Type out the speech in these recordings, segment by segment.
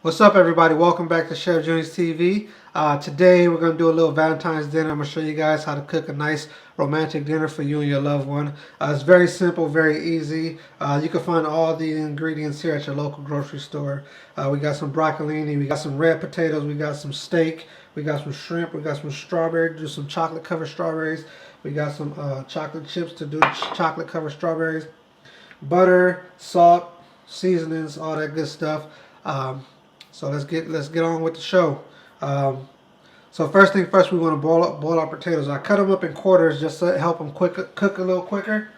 What's up, everybody? Welcome back to Chef Junie's TV. Today we're going to do a little Valentine's dinner. I'm going to show you guys how to cook a nice romantic dinner for you and your loved one. It's very simple, very easy. You can find all the ingredients here at your local grocery store. We got some broccolini, we got some red potatoes, we got some steak, we got some shrimp, we got some strawberries, do some chocolate covered strawberries. We got some chocolate chips to do chocolate covered strawberries. Butter, salt, seasonings, all that good stuff. So let's get on with the show. So first thing first, we want to boil our potatoes. I cut them up in quarters just to help them cook a little quicker.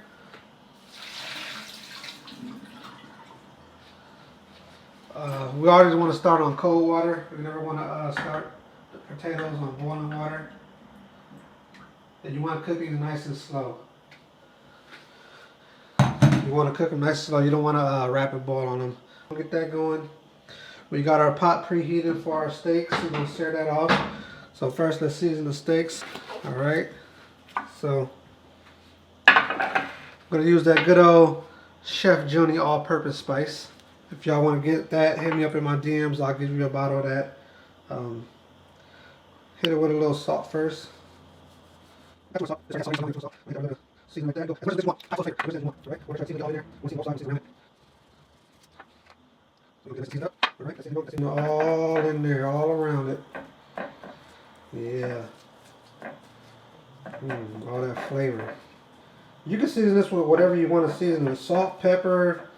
We always want to start on cold water. We never want to start the potatoes on boiling water. And you want to cook these nice and slow. You want to cook them nice and slow. You don't want to rapid boil on them. Get that going. We got our pot preheated for our steaks. We're going to sear that off. So first, let's season the steaks. Alright. So, I'm going to use that good old Chef Junie all-purpose spice. If y'all want to get that, hit me up in my DMs. I'll give you a bottle of that. Hit it with a little salt first. Season like that. As much as you want. Right? We're trying to season it all in there. We'll see both sides, season around it. So let's season it up. Alright, let's season it all in there, all around it. Yeah. All that flavor. You can season this with whatever you want to season it. Salt, pepper,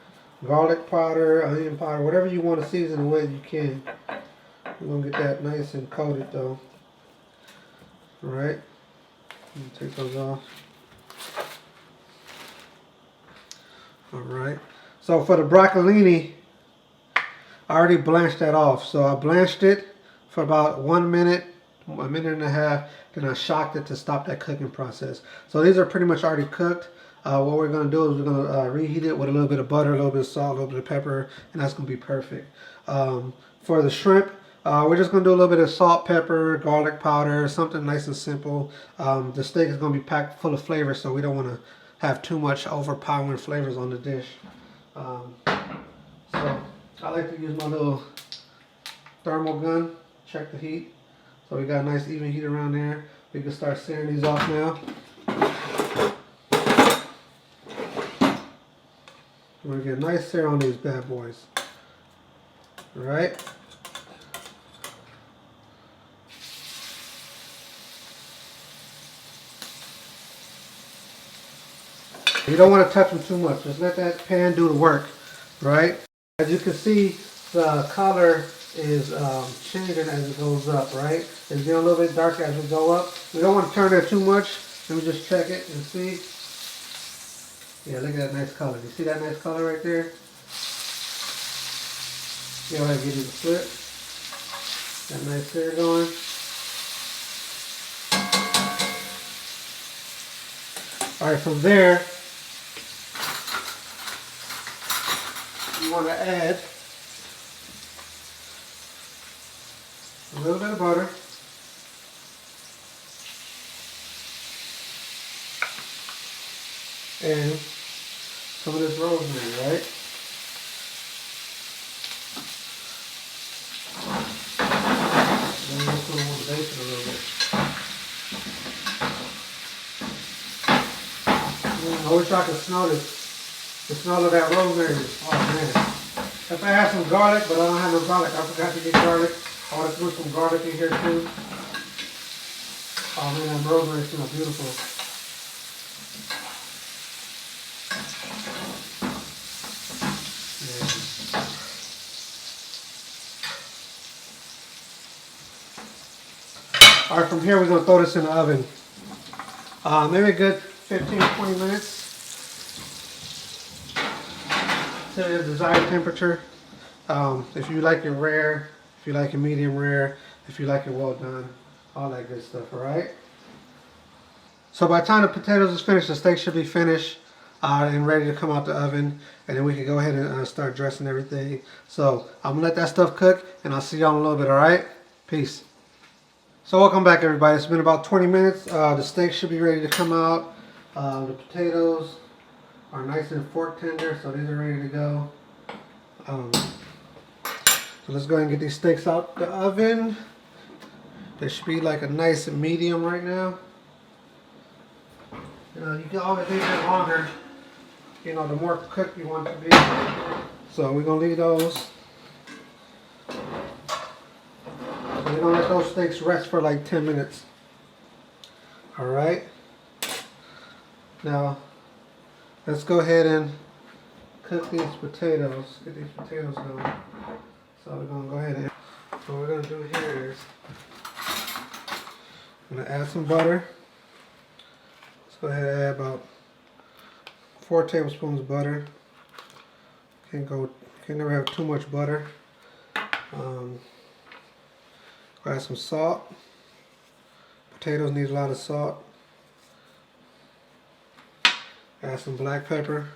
garlic powder, onion powder, whatever you want to season it with, you can. We're going to get that nice and coated though. Alright. Take those off. Alright. So for the broccolini, I already blanched that off. So I blanched it for about 1 minute, a minute and a half. Then I shocked it to stop that cooking process. So these are pretty much already cooked. What we're going to do is we're going to reheat it with a little bit of butter, a little bit of salt, a little bit of pepper, and that's going to be perfect. For the shrimp, we're just going to do a little bit of salt, pepper, garlic powder, something nice and simple. The steak is going to be packed full of flavor, so we don't want to have too much overpowering flavors on the dish. So I like to use my little thermal gun, check the heat. So we got a nice even heat around there. We can start searing these off now. We're going to get a nice sear on these bad boys. Alright. You don't want to touch them too much. Just let that pan do the work. Right? As you can see, the color is changing as it goes up, right? It's getting a little bit darker as we go up. We don't want to turn it too much. Let me just check it and see. Yeah, look at that nice color. You see that nice color right there? See how I give you the flip? That nice sear going. Alright, from there, you want to add a little bit of butter, and some of this rosemary, right? Then we're just going to want to bake it a little bit. I wish I could smell this. The smell of that rosemary. Oh man. If I had some garlic, but I don't have no garlic. I forgot to get garlic. I want to throw some garlic in here too. Oh man, that rosemary smells beautiful. Yeah. Alright, from here we're going to throw this in the oven. Maybe a good 15-20 minutes to the desired temperature. If you like it rare, if you like it medium rare, if you like it well done, all that good stuff, alright? So by the time the potatoes is finished, the steak should be finished and ready to come out the oven, and then we can go ahead and start dressing everything. So I'm going to let that stuff cook, and I'll see y'all in a little bit, alright? Peace. So welcome back, everybody. It's been about 20 minutes. The steak should be ready to come out. The potatoes are nice and fork tender, so these are ready to go. So So let's go ahead and get these steaks out the oven. They should be like a nice medium right now. You can always leave it longer. The more cooked you want it to be. So we're gonna leave those. We're gonna let those steaks rest for like 10 minutes. All right. Now, let's go ahead and cook these potatoes. Get these potatoes going. So we're gonna go ahead and. So what we're gonna do here is, I'm gonna add some butter. Let's go ahead and add about 4 tablespoons of butter. Can never have too much butter. Add some salt. Potatoes need a lot of salt. Add some black pepper.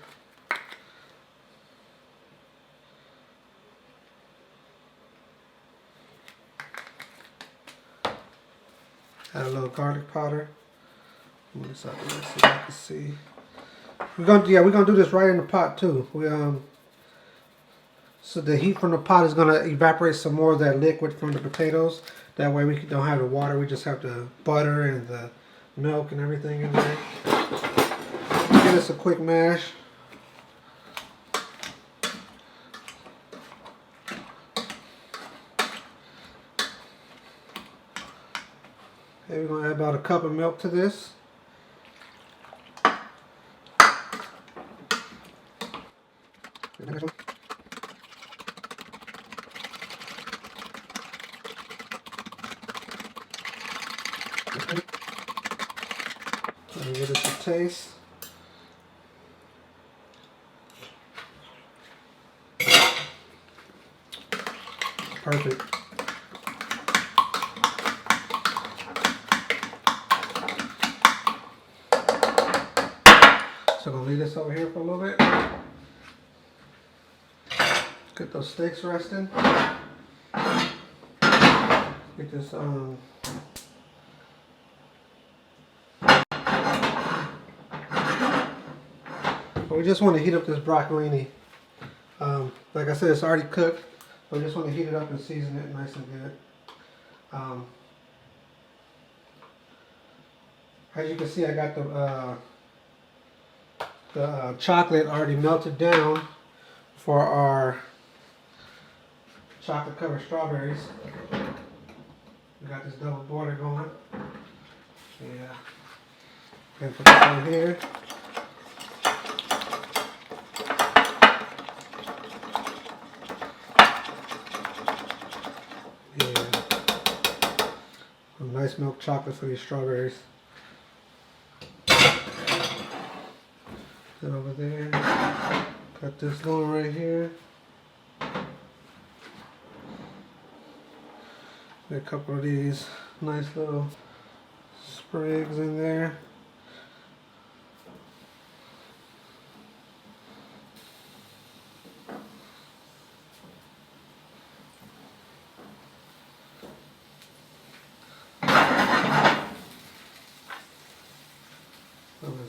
Add a little garlic powder. Move this out the way so you can see. We're gonna do this right in the pot too. So the heat from the pot is gonna evaporate some more of that liquid from the potatoes. That way we don't have the water. We just have the butter and the milk and everything in there. Give this a quick mash. Okay, we're gonna add about a cup of milk to this. And give it a taste. Perfect. So I'm gonna leave this over here for a little bit. Get those steaks resting. Get this we just want to heat up this broccolini. Like I said, it's already cooked. So we just want to heat it up and season it nice and good. As you can see, I got the chocolate already melted down for our chocolate covered strawberries. We got this double border going. Yeah. And put this on here. Nice milk chocolate for these strawberries. Put it over there. Got this going right here. Got a couple of these nice little sprigs in there.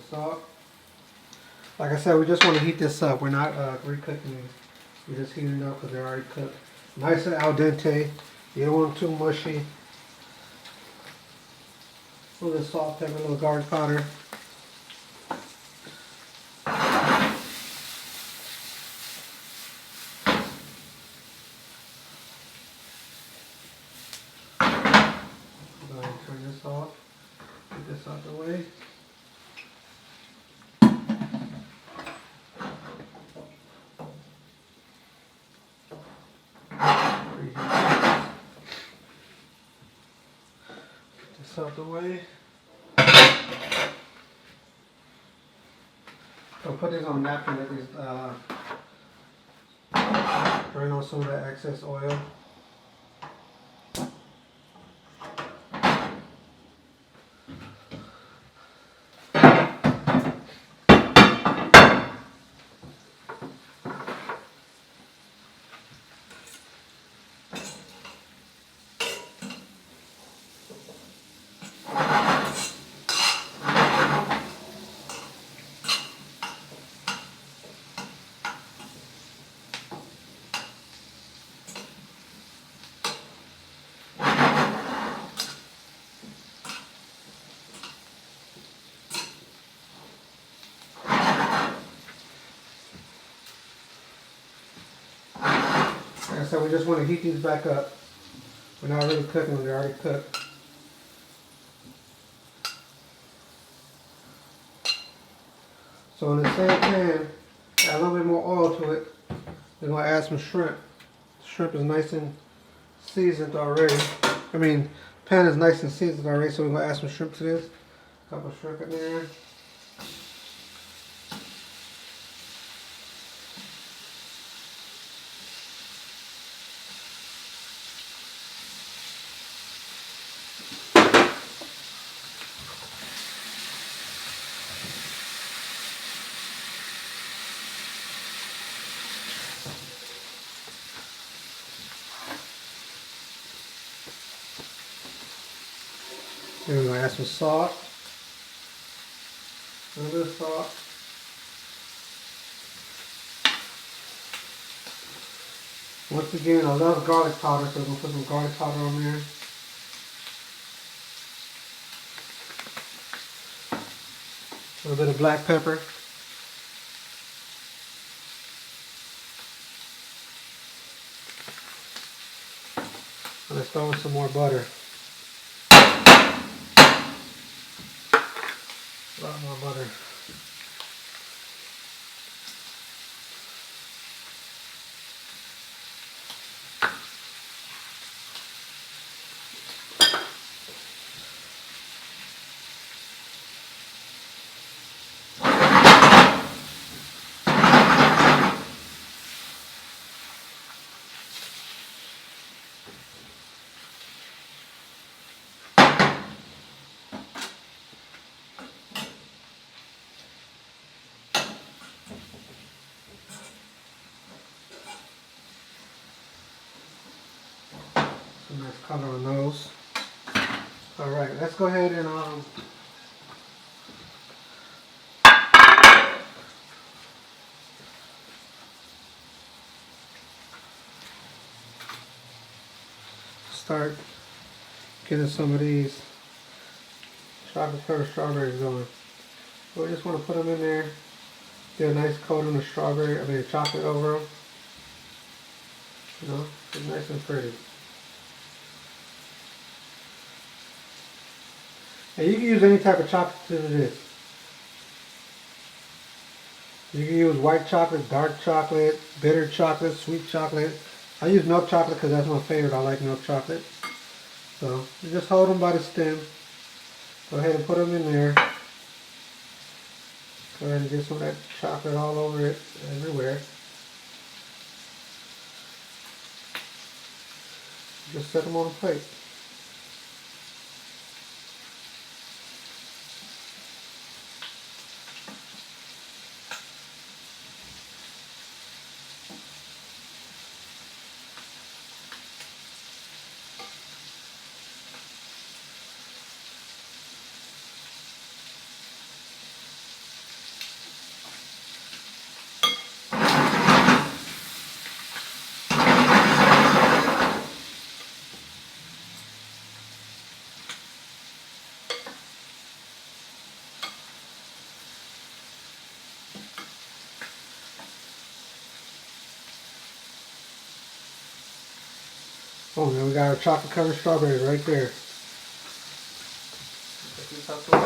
Salt. Like I said, we just want to heat this up. We're not recooking these. We're just heating it up because they're already cooked. Nice and al dente. You don't want them too mushy. A little salt, pepper, a little garlic powder. Go ahead and turn this off. Get this out the way. Out the way. So put these on a napkin. Let these drain on some of that excess oil. I said, we just want to heat these back up. We're not really cooking them, they're already cooked. So in the same pan, add a little bit more oil to it. We're going to add some shrimp. The shrimp is nice and seasoned already. I mean, pan is nice and seasoned already, so we're going to add some shrimp to this. A couple of shrimp in there. Then we're going to add some salt. A little bit of salt. Once again, I love garlic powder, so we're going to put some garlic powder on there. A little bit of black pepper. And let's throw in some more butter. A lot more butter. Some nice color on those. Alright, let's go ahead and start getting some of these chocolate covered strawberries going. So we just want to put them in there, get a nice coating of chocolate over them. You know, it's nice and pretty. And you can use any type of chocolate to do this. You can use white chocolate, dark chocolate, bitter chocolate, sweet chocolate. I use milk chocolate because that's my favorite. I like milk chocolate. So you just hold them by the stem. Go ahead and put them in there. Go ahead and get some of that chocolate all over it, everywhere. Just set them on a plate. Oh, now we got our chocolate covered strawberries right there. Take these out the way.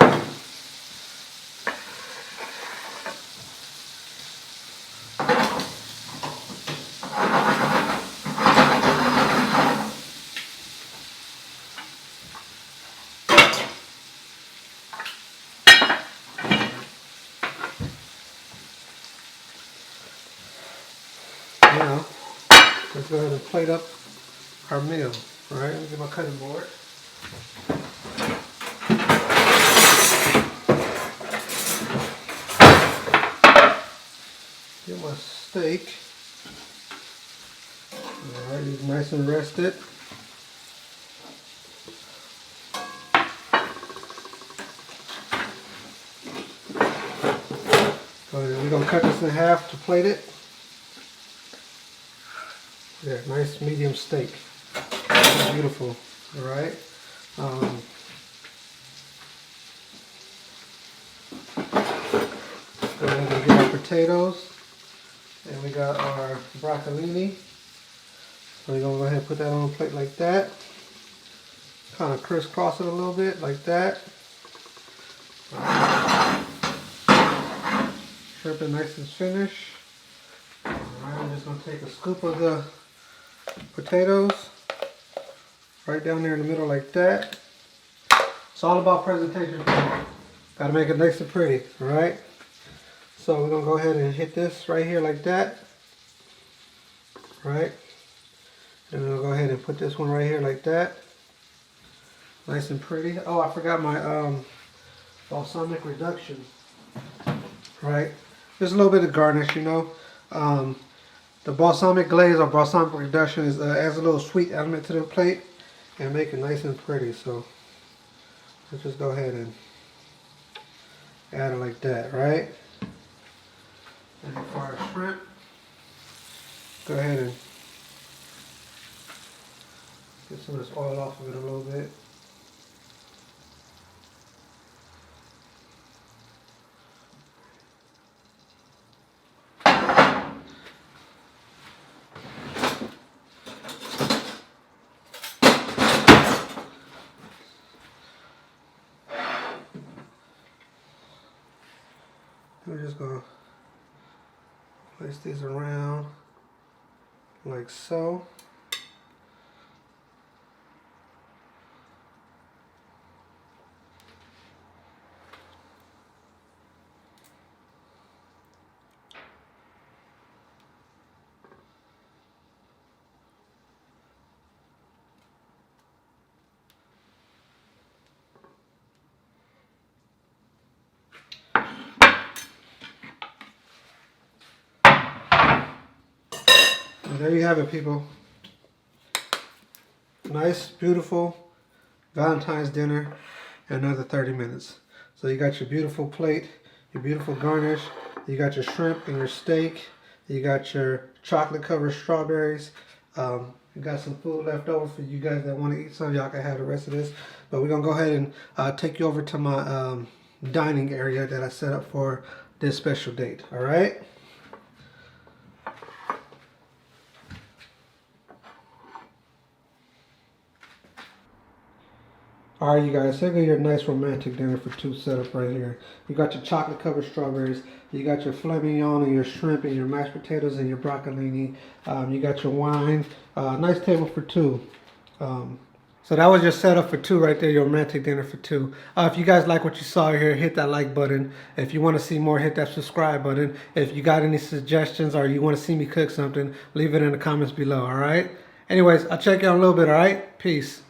Now, let's go ahead and plate up our meal. Alright, let me get my cutting board. Get my steak. Alright, it's nice and rested. We're going to cut this in half to plate it. Yeah, nice medium steak. Beautiful. Alright. Go ahead and get our potatoes. And we got our broccolini. So you're going to go ahead and put that on a plate like that. Kind of crisscross it a little bit like that. Shrimp it nice and finished. Alright, I'm just going to take a scoop of the potatoes right down there in the middle like that. It's all about presentation. Got to make it nice and pretty, alright? So we're going to go ahead and hit this right here like that. Right? And we'll go ahead and put this one right here like that. Nice and pretty. Oh, I forgot my balsamic reduction. Right? Just a little bit of garnish, you know. The balsamic glaze or balsamic reduction adds a little sweet element to the plate and make it nice and pretty. So let's just go ahead and add it like that, right? And for our shrimp, go ahead and get some of this oil off of it a little bit. We're just going to place these around like so. And there you have it, people. Nice, beautiful Valentine's dinner in another 30 minutes. So you got your beautiful plate, your beautiful garnish, you got your shrimp and your steak, you got your chocolate covered strawberries, you got some food left over for you guys that want to eat some. Y'all can have the rest of this. But we're going to go ahead and take you over to my dining area that I set up for this special date. All right? Alright, you guys, here go your nice romantic dinner for two setup right here. You got your chocolate covered strawberries, you got your filet mignon and your shrimp and your mashed potatoes and your broccolini. You got your wine. Nice table for two. So that was your setup for two right there, your romantic dinner for two. If you guys like what you saw here, hit that like button. If you want to see more, hit that subscribe button. If you got any suggestions or you want to see me cook something, leave it in the comments below, alright? Anyways, I'll check you out in a little bit, alright? Peace.